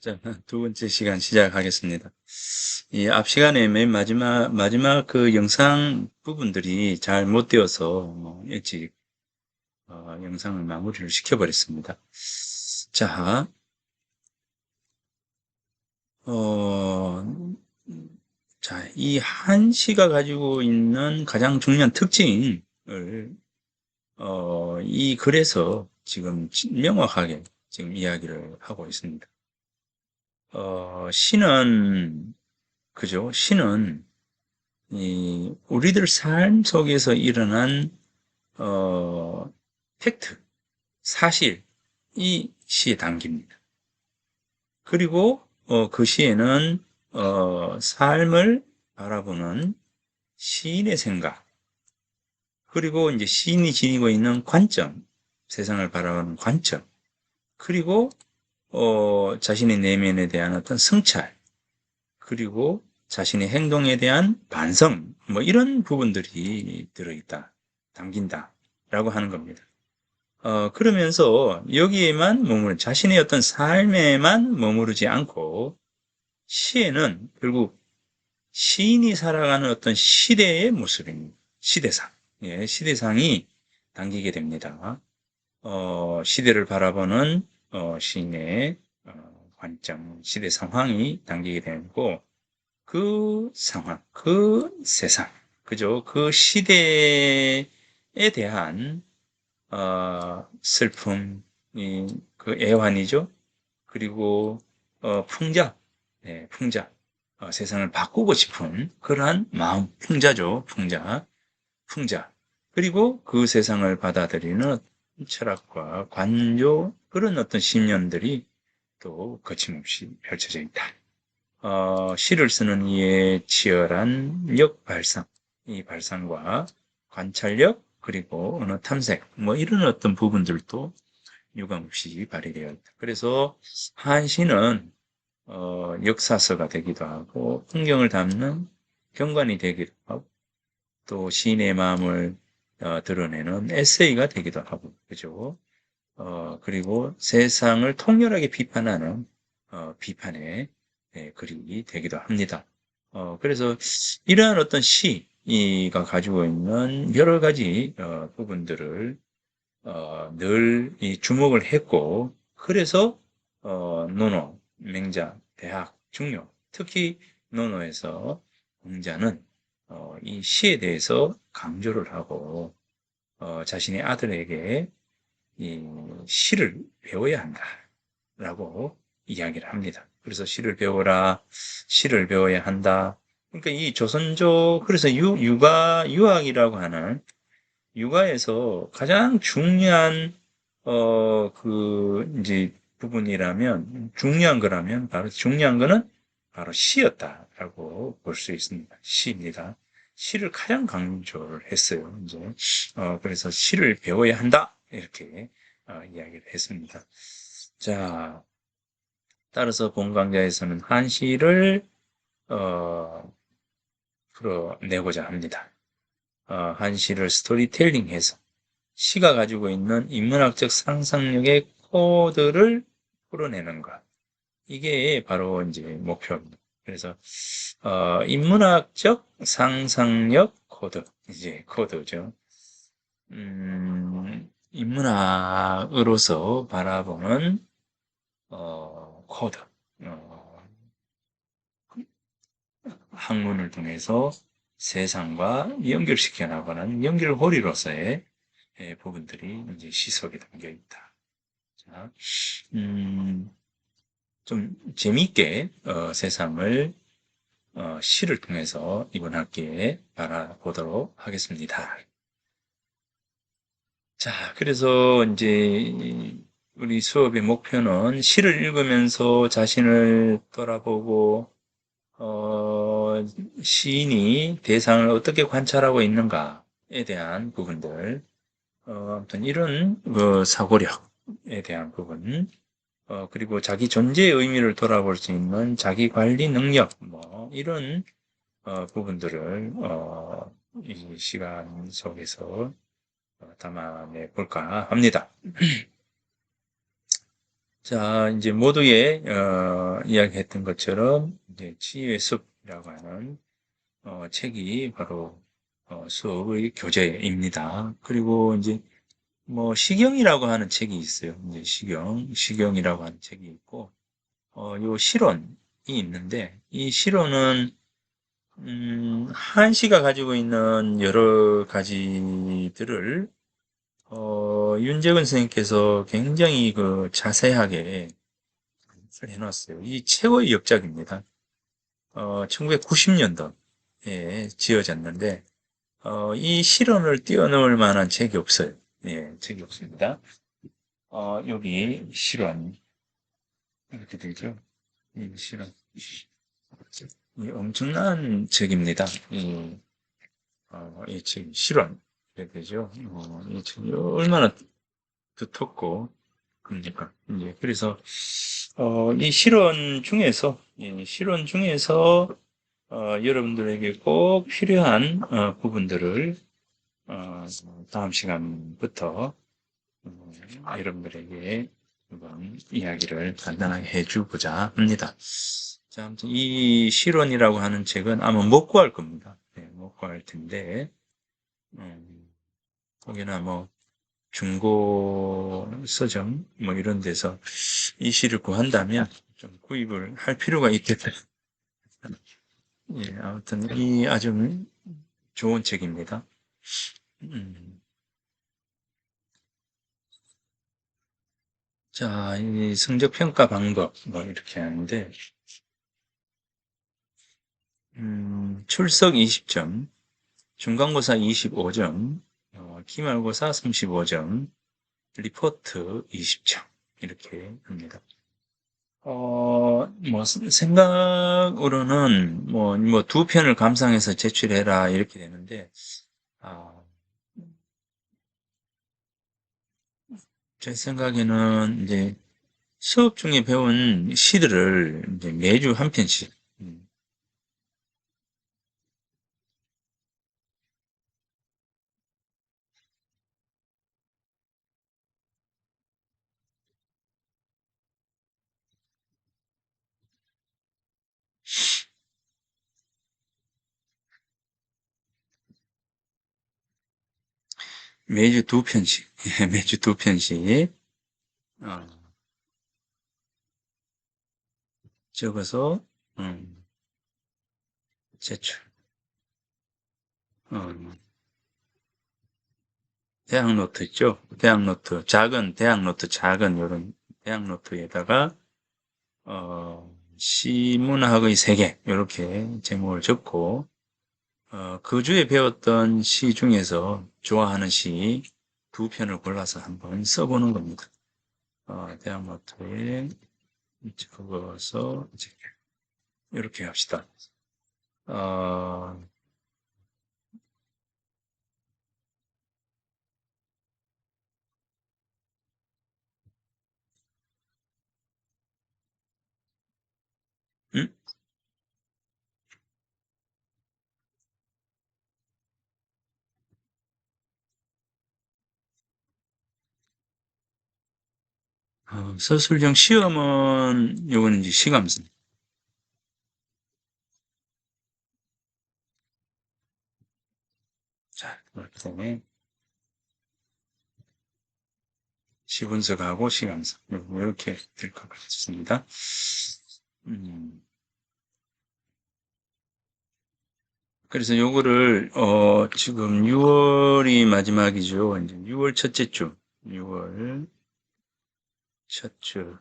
자, 두 번째 시간 시작하겠습니다. 이 앞 시간에 맨 마지막 그 영상 부분들이 잘 못 되어서 일찍 영상을 마무리를 시켜버렸습니다. 자, 어, 이 한시가 가지고 있는 가장 중요한 특징을 이 글에서 지금 명확하게 지금 이야기를 하고 있습니다. 시는 그죠? 시는 우리들 삶 속에서 일어난 어, 팩트, 사실 이 시에 담깁니다. 그리고 그 시에는 삶을 바라보는 시인의 생각, 그리고 이제 시인이 지니고 있는 관점, 세상을 바라보는 관점, 그리고 자신의 내면에 대한 어떤 성찰, 그리고 자신의 행동에 대한 반성, 뭐 이런 부분들이 들어있다, 담긴다라고 하는 겁니다. 그러면서 여기에만 자신의 어떤 삶에만 머무르지 않고 시에는 결국 시인이 살아가는 어떤 시대의 모습입니다. 시대상. 예, 시대상이 담기게 됩니다. 시대를 바라보는 시인의 관점, 시대 상황이 담기게 되고 그 상황, 그 세상, 그죠? 그 시대에 대한 슬픔, 그 애환이죠. 그리고 풍자, 네, 풍자, 세상을 바꾸고 싶은 그러한 마음, 풍자죠, 풍자, 풍자. 그리고 그 세상을 받아들이는 철학과 관조 그런 어떤 신념들이 또 거침없이 펼쳐져 있다. 시를 쓰는 이의 치열한 역발상, 이 발상과 관찰력, 그리고 언어 탐색, 뭐 이런 어떤 부분들도 유감없이 발휘되어 있다. 그래서 한시는 역사서가 되기도 하고 풍경을 담는 경관이 되기도 하고 또 시인의 마음을 드러내는 에세이가 되기도 하고 그죠? 그리고 세상을 통렬하게 비판하는 비판의 글이 되기도 합니다. 그래서 이러한 어떤 시가 가지고 있는 여러 가지 부분들을 늘 주목을 했고 그래서 논어, 맹자, 대학, 중요, 특히 논어에서 공자는 이 시에 대해서 강조를 하고 자신의 아들에게 이 시를 배워야 한다라고 이야기를 합니다. 그래서 시를 배워라, 시를 배워야 한다. 그러니까 이 조선족 그래서 유학이라고 하는 육아에서 가장 중요한 이제 부분이라면 중요한 거라면 바로 중요한 거는 바로 시였다라고 볼 수 있습니다. 시입니다. 시를 가장 강조를 했어요. 이제 그래서 시를 배워야 한다 이렇게 이야기를 했습니다. 자, 따라서 본강좌에서는 한시를 어, 풀어내고자 합니다. 한시를 스토리텔링해서 시가 가지고 있는 인문학적 상상력의 코드를 풀어내는 것. 이게 바로 이제 목표입니다. 그래서 인문학적 상상력 코드, 이제 코드죠. 인문학으로서 바라보는 코드, 어, 학문을 통해서 세상과 연결시켜 나가는 연결고리로서의 부분들이 이제 시속에 담겨 있다. 자, 음, 좀 재미있게 세상을 시를 통해서 이번 학기에 바라보도록 하겠습니다. 자, 그래서 이제 우리 수업의 목표는 시를 읽으면서 자신을 돌아보고 시인이 대상을 어떻게 관찰하고 있는가에 대한 부분들, 아무튼 이런 사고력에 대한 부분, 그리고 자기 존재의 의미를 돌아볼 수 있는 자기 관리 능력, 뭐, 이런, 부분들을, 이 시간 속에서 담아내 볼까 합니다. 자, 이제 모두의 이야기했던 것처럼 이제 치유의 숲이라고 하는 책이 바로 수업의 교재입니다. 그리고 이제 뭐 시경이라고 하는 책이 있어요. 이제 시경이라고 하는 책이 있고 요 실론이 있는데 이 실론은 한시가 가지고 있는 여러 가지들을 윤재근 선생님께서 굉장히 그 자세하게 해놨어요. 이 최고의 역작입니다. 1990년도에 지어졌는데 이 실현을 뛰어넘을 만한 책이 없어요. 예, 책이 없습니다. 여기 실현 이렇게 되죠. 이 실현 이 엄청난 책입니다. 이 책 실현 이렇게 되죠. 이 책이 얼마나 두텁고 그러니까 그래서 이 실현 중에서 여러분들에게 꼭 필요한 부분들을 어, 다음 시간부터 여러분들에게 한번 이야기를 간단하게 해주고자 합니다. 자, 아무튼 이 실원이라고 하는 책은 아마 못 구할 겁니다. 네, 못 구할 텐데, 거기나 뭐 중고 서점 뭐 이런 데서 이 시를 구한다면 좀 구입을 할 필요가 있겠다. 예, 아무튼 이 아주 좋은 책입니다. 음, 자, 이 성적 평가 방법 뭐 이렇게 하는데 출석 20점, 중간고사 25점, 기말고사 35점, 리포트 20점 이렇게 합니다. 뭐 생각으로는 뭐 두 편을 감상해서 제출해라 이렇게 되는데 아, 제 생각에는 이제 수업 중에 배운 시들을 이제 매주 한 편씩 매주 두 편씩 예, 매주 두 편씩 어, 적어서 제출 어, 대학 노트 있죠? 대학 노트 작은 대학 노트 작은 이런 대학 노트에다가 시문학의 세계 이렇게 제목을 적고 그 주에 배웠던 시 중에서 좋아하는 시 두 편을 골라서 한번 써보는 겁니다. 대학 노트에 적어서 이렇게 합시다. 어, 음? 서술형 시험은 요거는 이제 시감생. 자, 그렇게 시분석하고 시감생 이렇게 될 것 같습니다. 음, 그래서 요거를 지금 6월이 마지막이죠. 이제 6월 첫째 주, 6월 첫 주,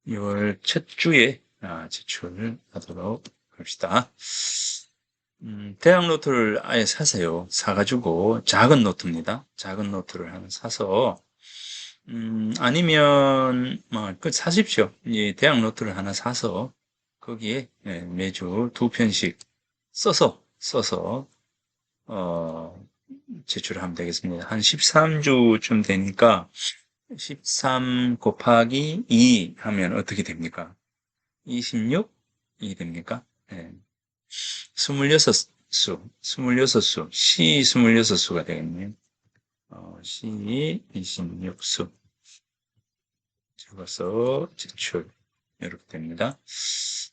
6월 첫 주에 제출을 하도록 합시다. 대학 노트를 아예 사세요. 사가지고 작은 노트입니다. 작은 노트를 하나 사서 아니면 그 사십시오. 이 대학 노트를 하나 사서 거기에 매주 두 편씩 써서 어, 제출하면 되겠습니다. 한 13주쯤 되니까 13 곱하기 2 하면 어떻게 됩니까? 26이 됩니까? 네. 26, 26수, 시 26수가 되겠네요. 시 26수 적어서 제출. 이렇게 됩니다.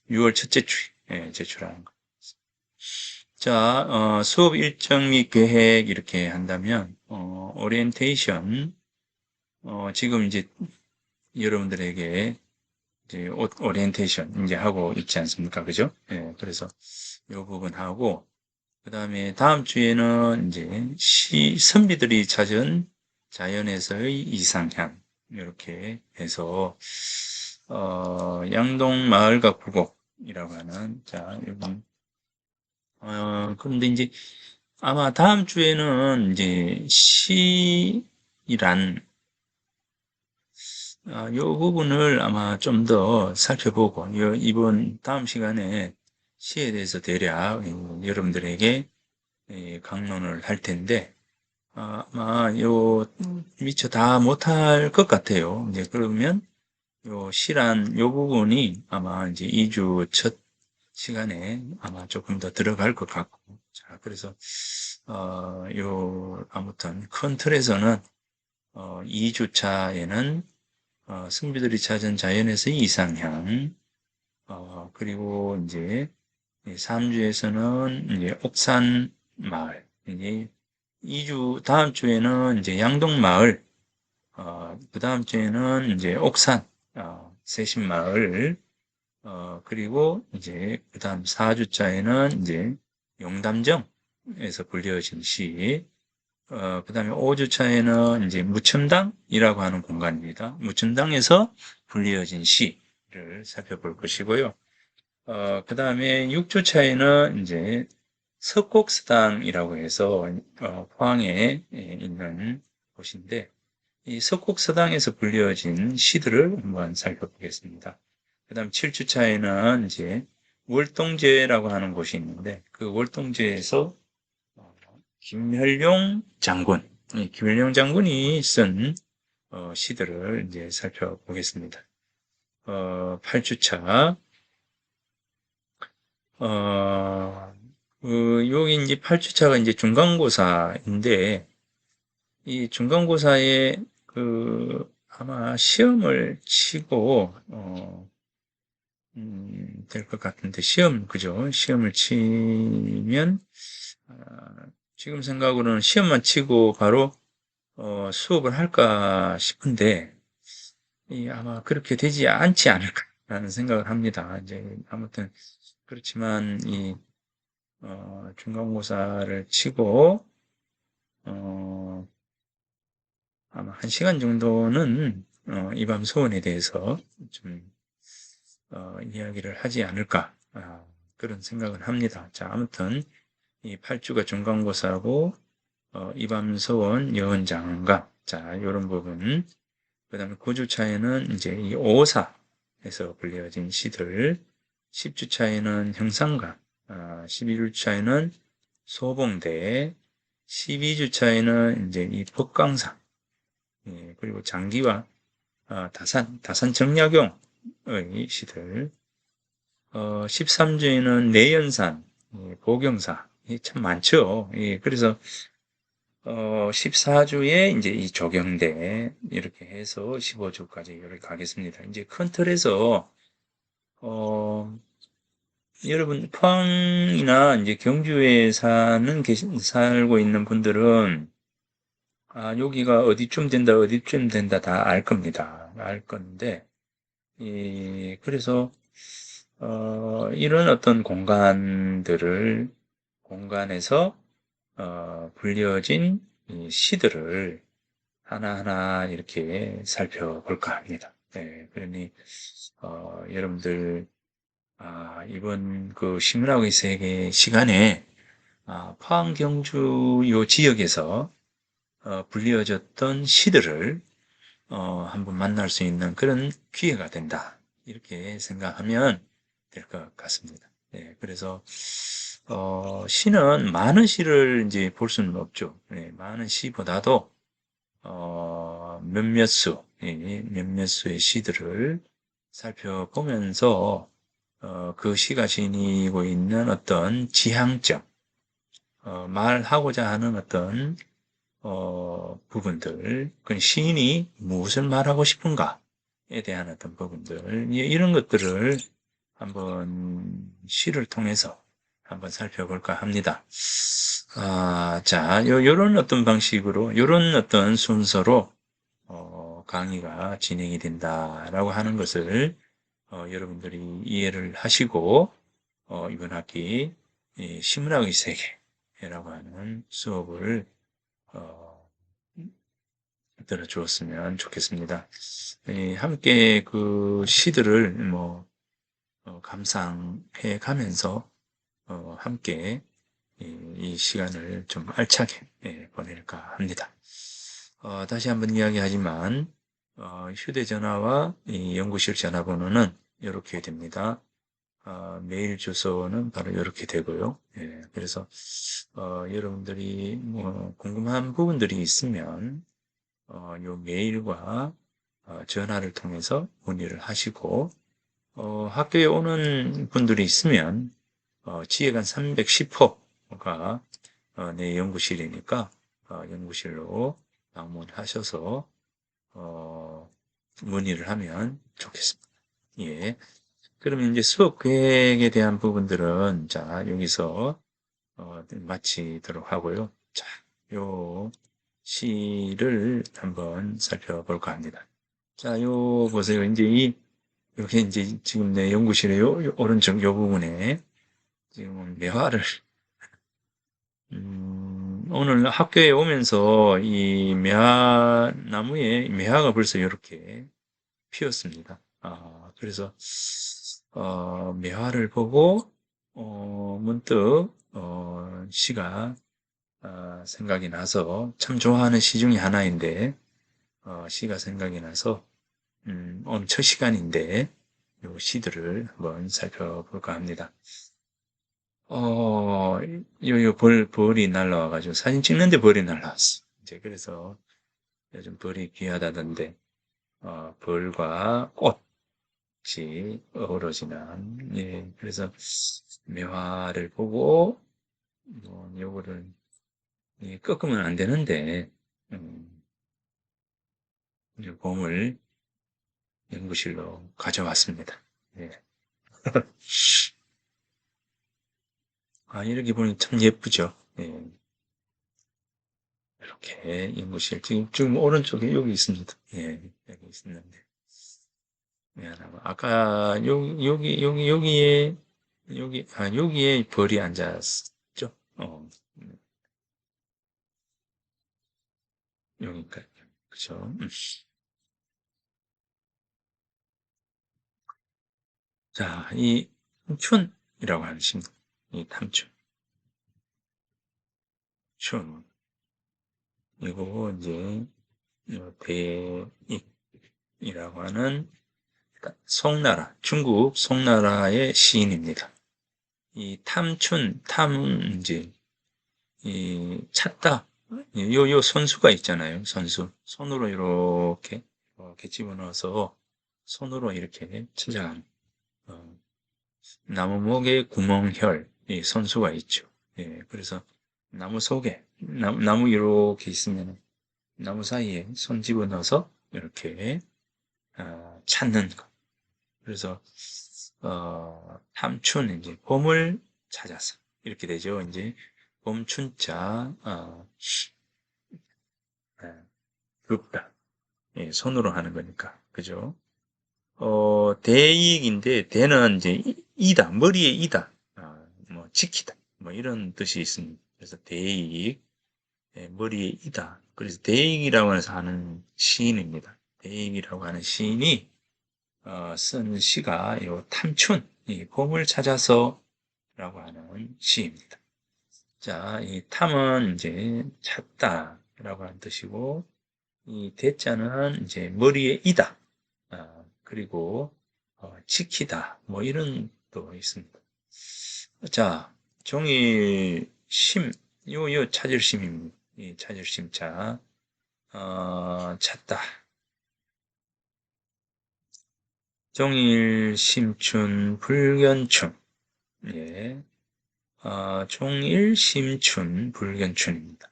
6월 첫째 주에 제출하는 거. 자, 수업 일정 및 계획 이렇게 한다면, 오리엔테이션, 지금 이제 여러분들에게 이제 오리엔테이션 이제 하고 있지 않습니까? 그죠? 예, 그래서 이 부분 하고, 그 다음에 다음 주에는 이제 선비들이 찾은 자연에서의 이상향, 이렇게 해서, 양동 마을과 구곡이라고 하는, 자, 여기, 그런데 이제 아마 다음 주에는 이제 시란, 이 부분을 아마 좀 더 살펴보고, 이번 다음 시간에 시에 대해서 대략 여러분들에게 강론을 할 텐데, 아마 미처 다 못할 것 같아요. 이제 그러면 요 부분이 아마 이제 2주 첫 시간에 아마 조금 더 들어갈 것 같고, 자, 그래서, 아무튼 큰 틀에서는, 2주차에는, 승비들이 찾은 자연에서의 이상향, 그리고 이제 3주에서는 이제 옥산 마을, 이제 2주, 다음 주에는 이제 양동 마을, 그 다음 주에는 이제 옥산, 세신마을, 그리고 이제 그 다음 4주차에는 이제 용담정에서 불려진 시, 그 다음에 5주차에는 이제 무첨당이라고 하는 공간입니다. 무첨당에서 불려진 시를 살펴볼 것이고요. 그 다음에 6주차에는 이제 석곡서당이라고 해서 포항에 있는 곳인데, 이 석곡서당에서 불려진 시들을 한번 살펴보겠습니다. 그 다음 7주차에는 이제 월동제라고 하는 곳이 있는데, 그 월동제에서 김혈룡 장군, 김혈룡 장군이 쓴 시들을 이제 살펴보겠습니다. 8주차, 여기 이제 8주차가 이제 중간고사인데, 이 중간고사에 아마 시험을 치고, 될 것 같은데, 그죠? 시험을 치면, 지금 생각으로는 시험만 치고 바로, 수업을 할까 싶은데, 아마 그렇게 되지 않지 않을까라는 생각을 합니다. 이제, 아무튼, 그렇지만, 중간고사를 치고, 어, 아마 1시간 정도는, 이밤 소원에 대해서 좀, 이야기를 하지 않을까, 그런 생각을 합니다. 자, 아무튼, 이 8주가 중간고사고, 이밤소원, 여원장가, 자, 요런 부분. 그 다음에 9주차에는 이제 이 오사에서 불려진 시들, 10주차에는 형상가, 11주차에는 소봉대, 12주차에는 이제 이 법강사, 예, 그리고 장기와 다산 정약용의 시들, 13주에는 내연산, 예, 보경사, 참 많죠. 예, 그래서 14주에 이제 이 조경대 이렇게 해서 15주까지 이렇게 가겠습니다. 이제 큰 틀에서 여러분 포항이나 이제 경주에 살고 있는 분들은 여기가 어디쯤 된다 다 알 겁니다. 알 건데 그래서 이런 어떤 공간에서 불려진 이 시들을 하나하나 이렇게 살펴볼까 합니다. 네, 그러니 여러분들 이번 그 시문학의 세계 시간에 포항 경주 요 지역에서 불려졌던 시들을 한번 만날 수 있는 그런 기회가 된다. 이렇게 생각하면 될 것 같습니다. 네, 그래서 시는 많은 시를 이제 볼 수는 없죠. 네, 많은 시보다도 몇몇 수의 시들을 살펴보면서 그 시가 지니고 있는 어떤 지향점, 말하고자 하는 어떤 부분들, 그 시인이 무엇을 말하고 싶은가에 대한 어떤 부분들, 이런 것들을 한번 시를 통해서 한번 살펴볼까 합니다. 자, 요런 어떤 방식으로, 요런 어떤 순서로 강의가 진행이 된다라고 하는 것을 여러분들이 이해를 하시고 이번 학기 이 시문학의 세계라고 하는 수업을 어, 들어주었으면 좋겠습니다. 함께 그 시들을 뭐 감상해 가면서 함께 이 시간을 좀 알차게 보낼까 합니다. 다시 한번 이야기하지만 휴대전화와 이 연구실 전화번호는 이렇게 됩니다. 메일 주소는 바로 이렇게 되고요. 그래서 여러분들이 뭐 궁금한 부분들이 있으면 요 메일과 전화를 통해서 문의를 하시고 학교에 오는 분들이 있으면 지혜관 310호가 내 연구실이니까 연구실로 방문하셔서 문의를 하면 좋겠습니다. 예. 그러면 이제 수업 계획에 대한 부분들은 자 여기서 마치도록 하고요. 자, 요 시를 한번 살펴볼까 합니다. 자, 요 보세요. 이제 여기 이제 지금 내 연구실의 요 오른쪽 요 부분에 지금 매화를 오늘 학교에 오면서 이 매화 나무에 매화가 벌써 이렇게 피었습니다. 그래서 매화를 보고 문득 시가 생각이 나서 참 좋아하는 시 중에 하나인데 시가 생각이 나서 오늘 첫 시간인데 요 시들을 한번 살펴볼까 합니다. 벌이 날라와가지고 사진 찍는데 벌이 날라왔어. 이제 그래서 요즘 벌이 귀하다던데 벌과 꽃이 어우러지는 그래서 매화를 보고 요거를 꺾으면 안 되는데 이 봄을 연구실로 가져왔습니다. 예. 이렇게 보니 참 예쁘죠. 예. 이렇게 연구실 지금 오른쪽에 여기 있습니다. 예, 여기 있었는데 미안하고 아까 여기에 벌이 앉았죠. 여기까지 그죠. 자, 이 춘이라고 하는 친구, 이 탐춘, 춘 이거 이제 대익이라고 하는 송나라, 중국 송나라의 시인입니다. 이 탐춘, 탐은 이제 찾다. 요 선수가 있잖아요. 선수. 손으로 이렇게 집어넣어서 손으로 이렇게 찾아가는. 어, 나무목에 구멍혈, 이 선수가 있죠. 그래서 나무 속에, 나무 이렇게 있으면 나무 사이에 손 집어넣어서 이렇게 찾는 거. 그래서 탐춘 이제 봄을 찾아서 이렇게 되죠. 이제 봄춘자 굽다. 손으로 하는 거니까 그죠? 대이익인데 대는 이제 이다 머리에 이다 뭐 지키다 뭐 이런 뜻이 있습니다. 그래서 대이익 머리에 이다. 그래서 대이익이라고 해서 하는 시인입니다. 대이익이라고 하는 시인이 쓴 시가 요 탐춘, 이 봄을 찾아서라고 하는 시입니다. 자, 이 탐은 이제 찾다라고 하는 뜻이고, 이 대자는 이제 머리에 이다. 그리고 지키다. 뭐 이런 또 있습니다. 자, 종일 요 찾을 심입니다. 이 찾을 심자. 찾다. 종일 심춘 불견충. 예. 종일 심춘 불견춘입니다.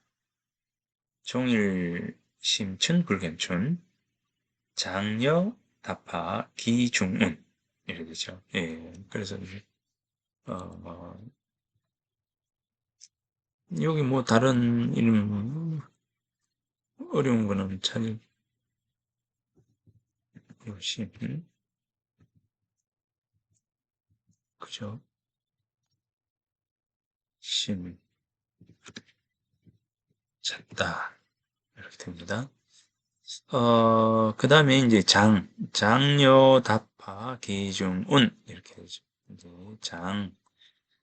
종일 심춘 불견춘 장여 다파 기중운 이렇게 되죠. 예, 그래서 어, 여기 뭐 다른 이름 어려운 거는 찾을 심 그죠? 심 찾다 이렇게 됩니다. 그 다음에 이제 장여 다파 기중운 이렇게 되죠. 이제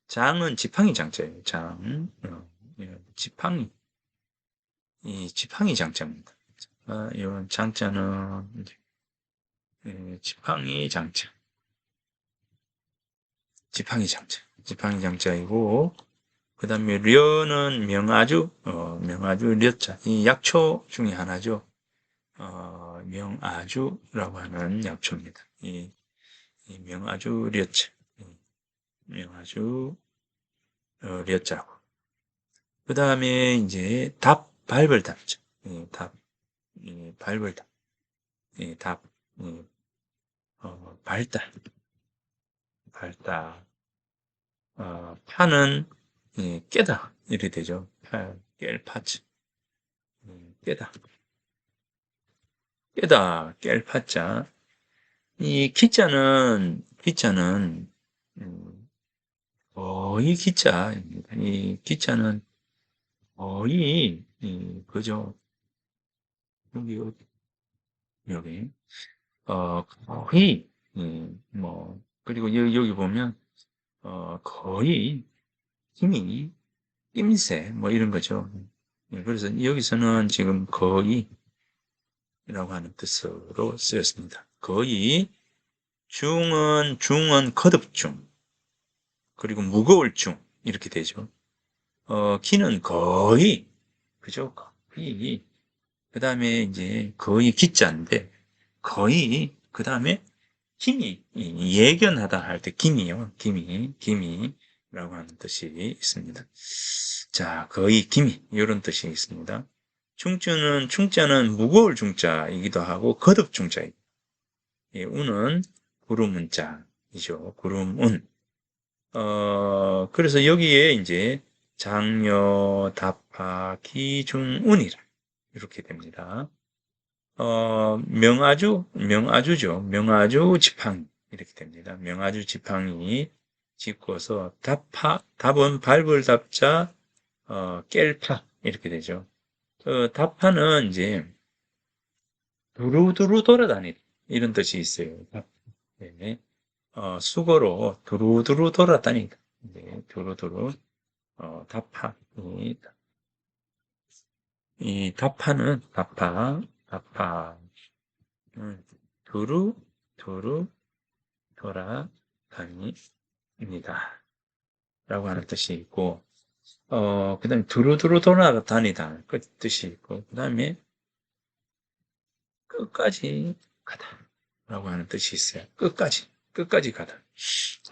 장은 지팡이 장자예요. 예, 지팡이 장자입니다. 이런 장자는 예, 지팡이 장자이고, 그 다음에 려는 명아주 려자, 이 약초 중에 하나죠. 명아주라고 하는 약초입니다. 이 명아주 려자, 명아주 려자고. 그 다음에 이제 밟을 답죠. 밟을 답, 답, 예, 발달, 발달. 파는 깨다 이렇게 되죠. 깰 파츠, 깨다, 깰 파자. 이 기자는 음, 거의 기자입니다. 이 기자는 거의 그죠. 여기 여기 거의 뭐 그리고 여기 보면 거의 힘이 낌새 뭐 이런 거죠. 그래서 여기서는 지금 거의라고 하는 뜻으로 쓰였습니다. 거의 중은 거듭중 그리고 무거울 중 이렇게 되죠. 기는 거의 그죠? 거의 그 다음에 이제 거의 기자인데 거의 그 다음에 힘이 예견하다 할 때 기미요. 기미라고 하는 뜻이 있습니다. 자, 거의 기미 이런 뜻이 있습니다. 충자는 무거울 중자이기도 하고 거듭 중자이고 운은 구름 운자이죠. 구름 운. 그래서 여기에 이제 장여, 다파, 기중운이라 이렇게 됩니다. 명아주죠. 명아주 지팡이. 이렇게 됩니다. 명아주 지팡이 짚고서 답은 밟을 답자, 깰파. 이렇게 되죠. 답파는 이제 두루두루 돌아다니다. 이런 뜻이 있어요. 네. 수거로 두루두루 돌아다니다. 네, 두루두루, 답파. 이 답파. 두루 돌아다닙니다. 라고 하는 뜻이 있고, 그 다음에 두루두루 돌아다니다. 그 뜻이 있고, 그 다음에 끝까지 가다. 라고 하는 뜻이 있어요. 끝까지 가다.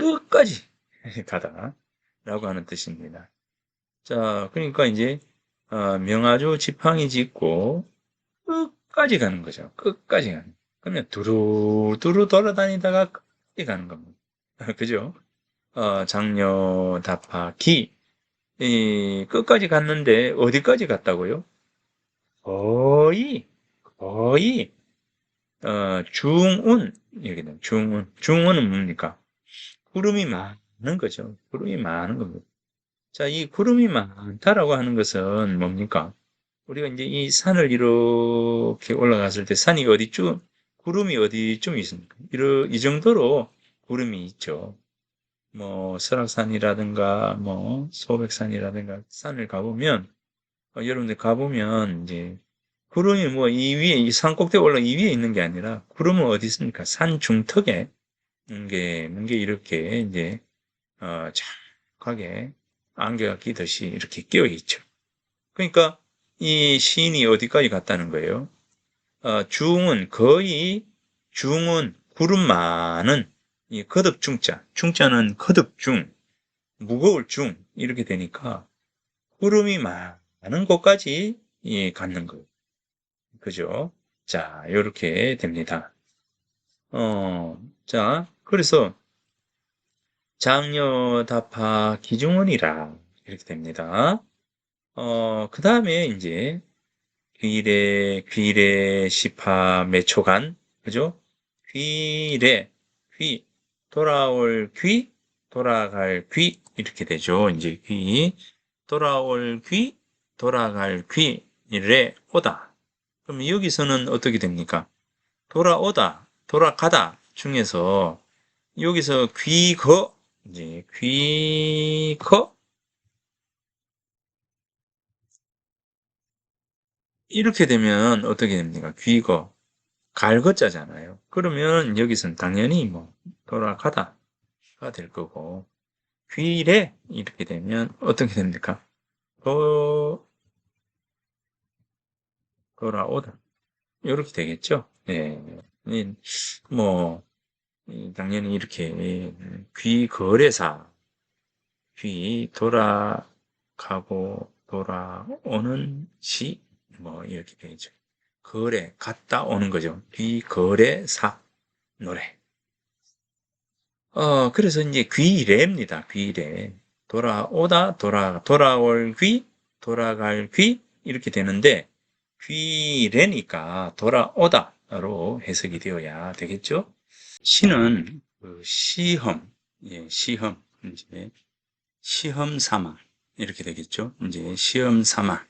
끝까지 가다. 라고 하는 뜻입니다. 자, 그러니까 이제, 명아주 지팡이 짚고, 끝까지 가는 거죠. 끝까지 가는. 그러면 두루두루 돌아다니다가 끝까지 가는 겁니다. 그죠? 장려, 다파, 끝까지 갔는데 어디까지 갔다고요? 거의, 거의, 중운, 여기는 중운. 중운은 뭡니까? 구름이 많은 거죠. 구름이 많은 겁니다. 자, 이 구름이 많다라고 하는 것은 뭡니까? 우리가 이제 이 산을 이렇게 올라갔을 때 구름이 어디쯤 있습니까? 이 정도로 구름이 있죠. 뭐 설악산이라든가 뭐 소백산이라든가 산을 가보면 여러분들 가보면 이제 구름이 뭐 이 산 꼭대기 올라 이 위에 있는 게 아니라 구름은 어디 있습니까? 산 중턱에 뭉게 이렇게 이제 착하게 안개가 끼듯이 이렇게 끼어 있죠. 그러니까 이 시인이 어디까지 갔다는 거예요? 중은 구름 많은 이 거듭중자, 중자는 거듭중, 무거울 중 이렇게 되니까 구름이 많은 곳까지 예, 갖는 거예요. 그죠? 자, 요렇게 됩니다. 자, 그래서 장려다파 기중원이라 이렇게 됩니다. 그 다음에 이제 귀래 시파 매초간 그죠? 귀 돌아올 귀 돌아갈 귀 이렇게 되죠. 이제 귀 돌아올 귀 돌아갈 귀래 오다. 그럼 여기서는 어떻게 됩니까? 돌아오다 돌아가다 중에서 여기서 귀거 이제 귀거 이렇게 되면 어떻게 됩니까? 귀거 갈거자잖아요. 그러면 여기서는 당연히 뭐 돌아가다가 될 거고 귀래 이렇게 되면 어떻게 됩니까? 도, 돌아오다 이렇게 되겠죠. 예. 뭐 당연히 이렇게 귀거래사 귀 돌아가고 돌아오는 시 뭐 이렇게 되죠. 거래 갔다 오는 거죠. 귀거래사 노래. 그래서 이제 귀래입니다. 귀래. 돌아오다, 돌아올 귀, 돌아갈 귀, 이렇게 되는데, 귀래니까 돌아오다로 해석이 되어야 되겠죠? 시는 그 시험, 예, 시험, 이제 시험 삼아, 이렇게 되겠죠? 이제 시험 삼아,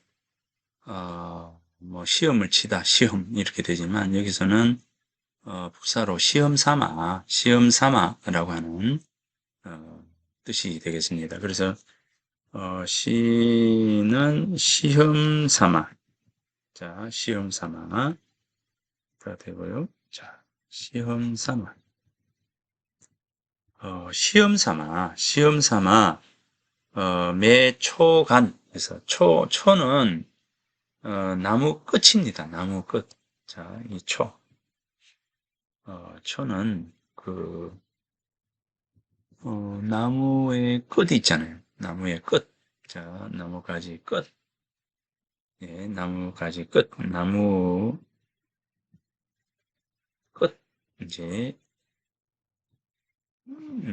뭐 시험을 치다, 시험, 이렇게 되지만, 여기서는 복사로 시험 삼아라고 하는 뜻이 되겠습니다. 그래서 시는 시험 삼아, 자 시험 삼아가 되고요. 자 시험 삼아, 시험 삼아 매초간 해서 초는 나무 끝입니다. 나무 끝. 자, 이 초는 그 나무의 끝이 있잖아요. 나무의 끝. 자, 나무가지 끝. 예, 나무가지 끝. 나무 끝. 이제,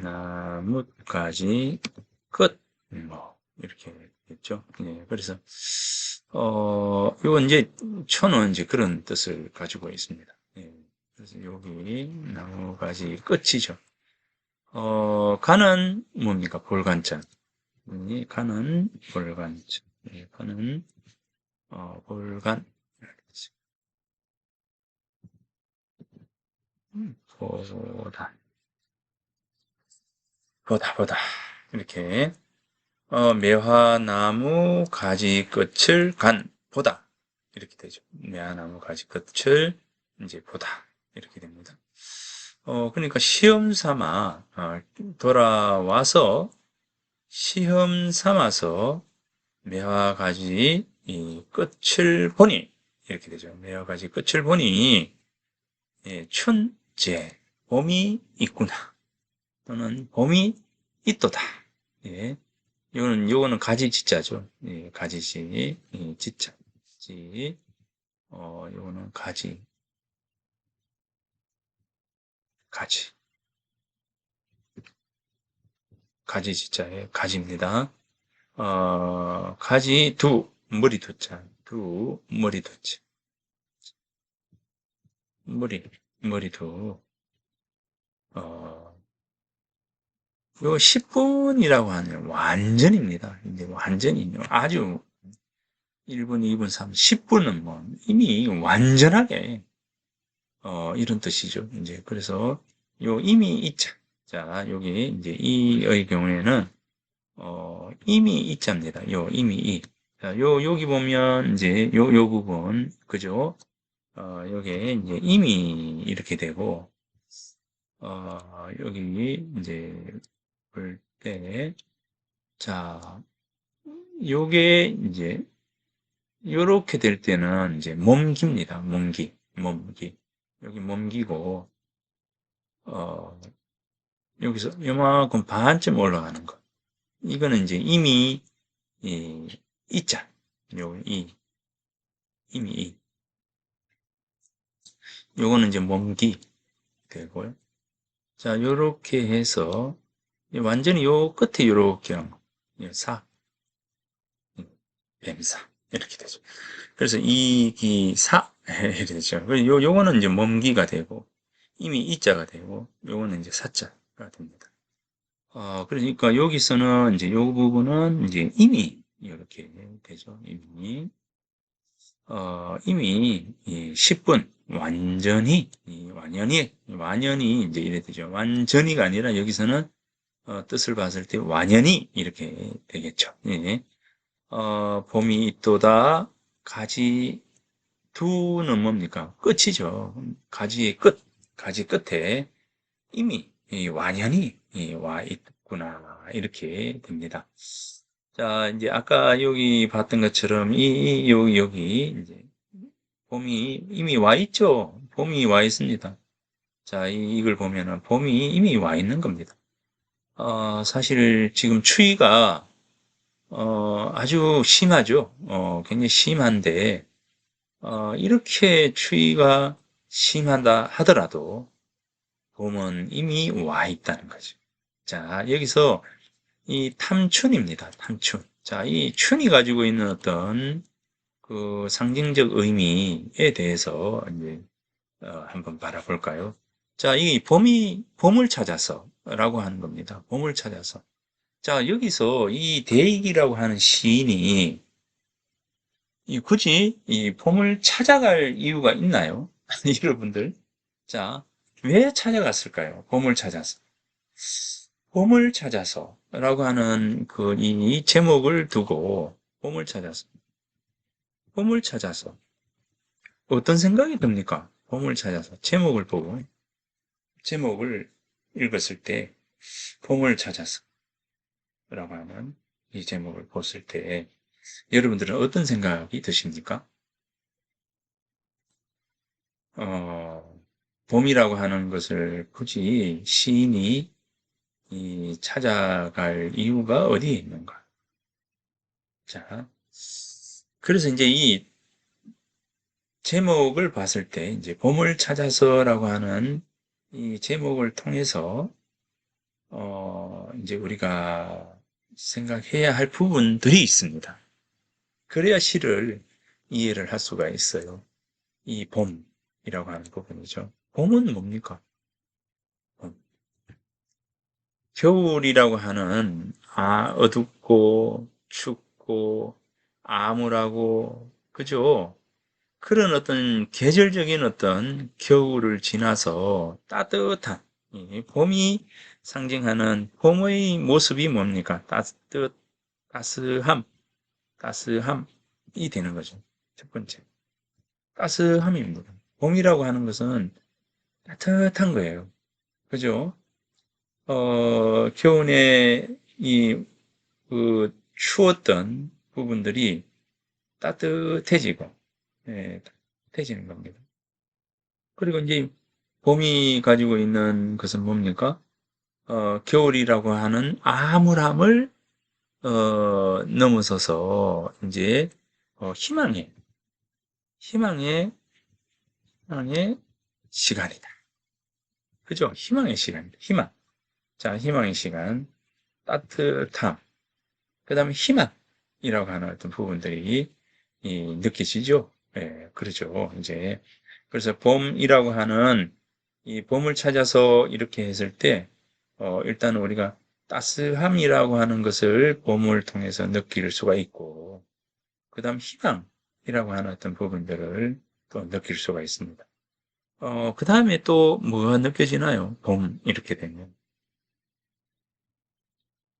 나뭇가지 끝. 뭐, 이렇게 됐죠. 예, 그래서, 요건 이제, 초는 이제 그런 뜻을 가지고 있습니다. 예, 그래서 여기 나무가지 끝이죠. 가는 뭡니까? 볼간자. 가는 볼간자. 예, 가는 볼간, 보다, 보다. 이렇게, 매화나무 가지 끝을 보다. 이렇게 되죠. 매화나무 가지 끝을 이제 보다. 이렇게 됩니다. 그러니까 시험 삼아, 돌아와서, 시험 삼아서 매화가지 이 끝을 보니, 이렇게 되죠. 매화가지 끝을 보니, 예, 춘제, 봄이 있구나. 또는 봄이 있도다. 예. 요거는 가지 지자죠. 예, 가지시, 예, 지자. 지, 요거는 가지. 가지 지자의 가지입니다. 가지 머리 두자. 머리 두자. 머리 두. 어, 요 10분이라고 하는 완전입니다. 이제 완전히 아주 1분, 2분, 3분, 10분은 뭐 이미 완전하게 이런 뜻이죠. 이제 그래서 요 이미 이자. 자, 여기 이제 이의 경우에는 이미 이자입니다. 요 이미 이. 자, 여기 보면 이제 요 부분 그죠? 요게 이제 이미 이렇게 되고 여기 이제 볼 때, 자, 요게 이제 요렇게 될 때는 이제 몸기입니다. 몸기. 여기 몸기고 어, 여기서 요만큼 반쯤 올라가는 거. 이거는 이제 이미 이자, 이미 요거는 이제 몸기 되고요. 자, 요렇게 해서 완전히 요 끝에 요렇게 한 거. 사, 뱀사 이렇게 되죠. 그래서 이기사 이렇게 되죠. 그리고 요거는 이제 몸기가 되고 이미 이자가 되고 요거는 이제 사자가 됩니다. 그러니까 여기서는 이제 요 부분은 이제 이미 이렇게 되죠. 이미 이 10분 완연히 이제 이래 되죠. 완전히가 아니라 여기서는 뜻을 봤을 때 완연히 이렇게 되겠죠. 예. 봄이 있도다. 가지 두는 뭡니까? 끝이죠. 가지 끝에 이미 완연히 와 있구나. 이렇게 됩니다. 자, 이제 아까 여기 봤던 것처럼 여기 이제 봄이 이미 와 있죠. 봄이 와 있습니다. 자, 이걸 보면은 봄이 이미 와 있는 겁니다. 사실 지금 추위가 아주 심하죠. 굉장히 심한데 이렇게 추위가 심하다 하더라도 봄은 이미 와 있다는 거죠. 자, 여기서 이 탐춘입니다. 탐춘. 자, 이 춘이 가지고 있는 어떤 그 상징적 의미에 대해서 이제 한번 바라볼까요? 자, 이 봄을 찾아서 라고 하는 겁니다. 봄을 찾아서. 자, 여기서 이 대익이라고 하는 시인이 굳이 이 봄을 찾아갈 이유가 있나요? 여러분들. 자, 왜 찾아갔을까요? 봄을 찾아서. 봄을 찾아서 라고 하는 그 이 제목을 두고 봄을 찾아서 어떤 생각이 듭니까? 봄을 찾아서 제목을 보고 제목을 읽었을 때 봄을 찾아서 라고 하는 이 제목을 봤을 때 여러분들은 어떤 생각이 드십니까? 봄이라고 하는 것을 굳이 시인이 찾아갈 이유가 어디에 있는가? 자, 그래서 이제 이 제목을 봤을 때 이제 봄을 찾아서라고 하는 이 제목을 통해서 이제 우리가 생각해야 할 부분들이 있습니다. 그래야 시를 이해를 할 수가 있어요. 이 봄이라고 하는 부분이죠. 봄은 뭡니까? 봄. 겨울이라고 하는 어둡고 춥고 암울하고 그죠? 그런 어떤 계절적인 어떤 겨울을 지나서 따뜻한 이 봄이 상징하는 봄의 모습이 뭡니까? 따스함, 따스함이 되는 거죠. 첫 번째. 따스함입니다. 봄이라고 하는 것은 따뜻한 거예요. 그죠? 겨울에 추웠던 부분들이 따뜻해지고, 예, 따뜻해지는 겁니다. 그리고 이제 봄이 가지고 있는 것은 뭡니까? 겨울이라고 하는 암울함을 넘어서서 이제 희망의, 희망의 시간이다. 그죠? 희망의 시간입니다. 희망. 자, 희망의 시간, 따뜻함, 그 다음에 희망이라고 하는 어떤 부분들이 느껴지죠? 예, 그렇죠. 이제, 그래서 봄이라고 하는 이 봄을 찾아서 이렇게 했을 때, 일단 우리가 따스함이라고 하는 것을 봄을 통해서 느낄 수가 있고, 그 다음 희망이라고 하는 어떤 부분들을 또 느낄 수가 있습니다. 그 다음에 또 뭐가 느껴지나요? 봄, 이렇게 되면.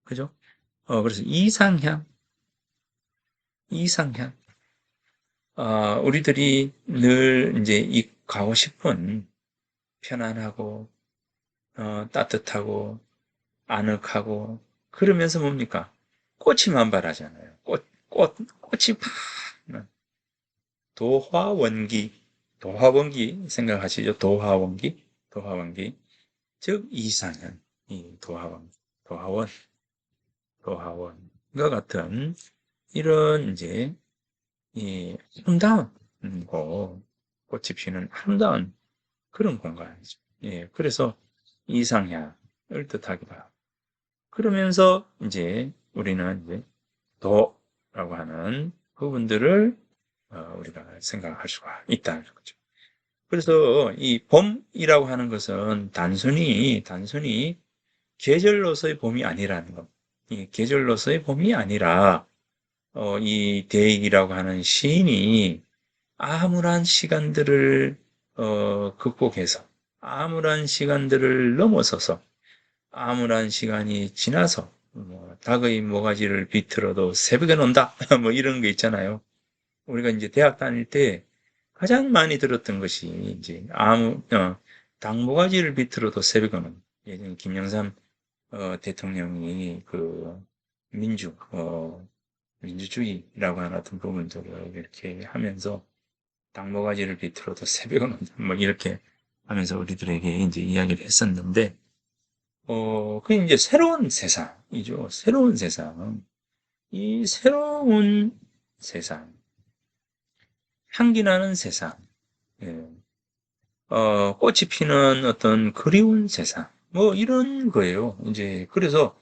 그죠? 그래서 이상향. 우리들이 늘 이제 가고 싶은 편안하고, 따뜻하고, 아늑하고, 그러면서 뭡니까? 꽃이 만발하잖아요. 꽃이 팍, 나- 도화원기, 도화원기 생각하시죠? 도화원기. 즉, 이상현, 이 도화원. 도하원과 같은 이런 이제 이 아름다운 곳, 꽃이 피는 아름다운 그런 공간이죠. 예, 그래서 이상향을 뜻하기도 하고. 그러면서 이제 우리는 이제 도라고 하는 부분들을 우리가 생각할 수가 있다는 거죠. 그래서 이 봄이라고 하는 것은 단순히 계절로서의 봄이 아니라는 것. 이 계절로서의 봄이 아니라 이 데이라고 하는 시인이 암울한 시간들을 극복해서 암울한 시간들을 넘어서서 암울한 시간이 지나서 뭐 닭의 모가지를 비틀어도 새벽에 논다 뭐 이런 거 있잖아요. 우리가 이제 대학 다닐 때 가장 많이 들었던 것이 이제 닭 모가지를 비틀어도 새벽에 논다. 예전 김영삼 대통령이 그 민주주의라고 하는 어떤 부분들을 이렇게 하면서 닭모가지를 비틀어도 새벽은 온다. 뭐 이렇게 하면서 우리들에게 이제 이야기를 했었는데, 그 이제 새로운 세상이죠. 새로운 세상. 이 새로운 세상. 향기 나는 세상. 예. 꽃이 피는 어떤 그리운 세상. 뭐 이런 거예요. 이제 그래서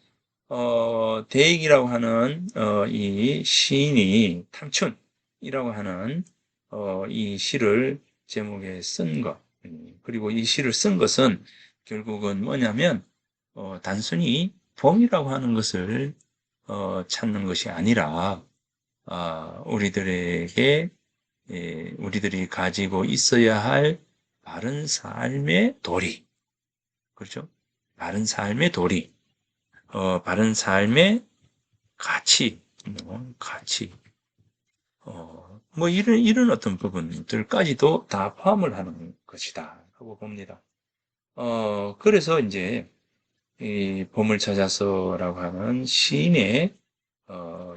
대익이라고 하는 이 시인이 탐춘이라고 하는 이 시를 제목에 쓴 것. 그리고 이 시를 쓴 것은 결국은 뭐냐면 단순히 봄이라고 하는 것을 찾는 것이 아니라 우리들에게 우리들이 가지고 있어야 할 바른 삶의 도리, 그렇죠? 바른 삶의 도리, 바른 삶의 가치, 뭐 이런 어떤 부분들까지도 다 포함을 하는 것이다 하고 봅니다. 그래서 이제 이 봄을 찾아서라고 하는 시인의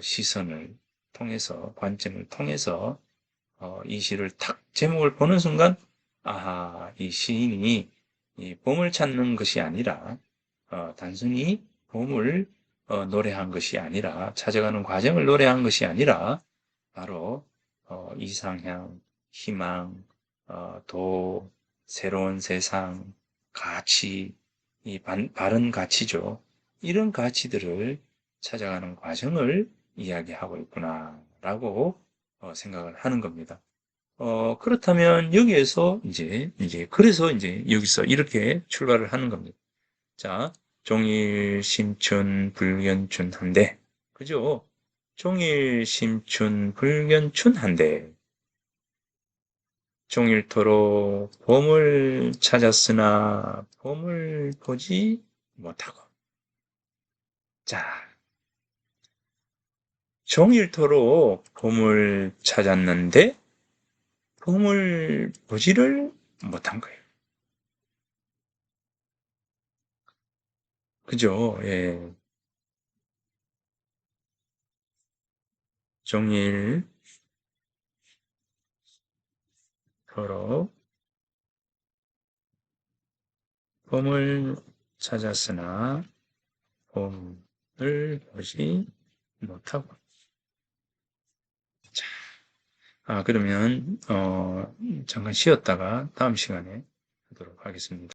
시선을 통해서 관점을 통해서 이 시를 탁 제목을 보는 순간 아하 이 시인이 이 봄을 찾는 것이 아니라 단순히 봄을 노래한 것이 아니라 찾아가는 과정을 노래한 것이 아니라 바로 이상향, 희망, 새로운 세상, 가치, 바른 가치죠. 이런 가치들을 찾아가는 과정을 이야기하고 있구나라고 생각을 하는 겁니다. 그렇다면 여기에서 그래서 이제 여기서 이렇게 출발을 하는 겁니다. 자, 종일 심춘 불견춘 한데, 그죠? 종일 심춘 불견춘 한데, 종일토록 봄을 찾았으나 봄을 보지 못하고. 자, 종일토록 봄을 찾았는데 봄을 보지를 못한 거예요. 그죠? 예. 종일토록 봄을 찾았으나 봄을 보지 못하고. 자, 그러면 잠깐 쉬었다가 다음 시간에 하도록 하겠습니다.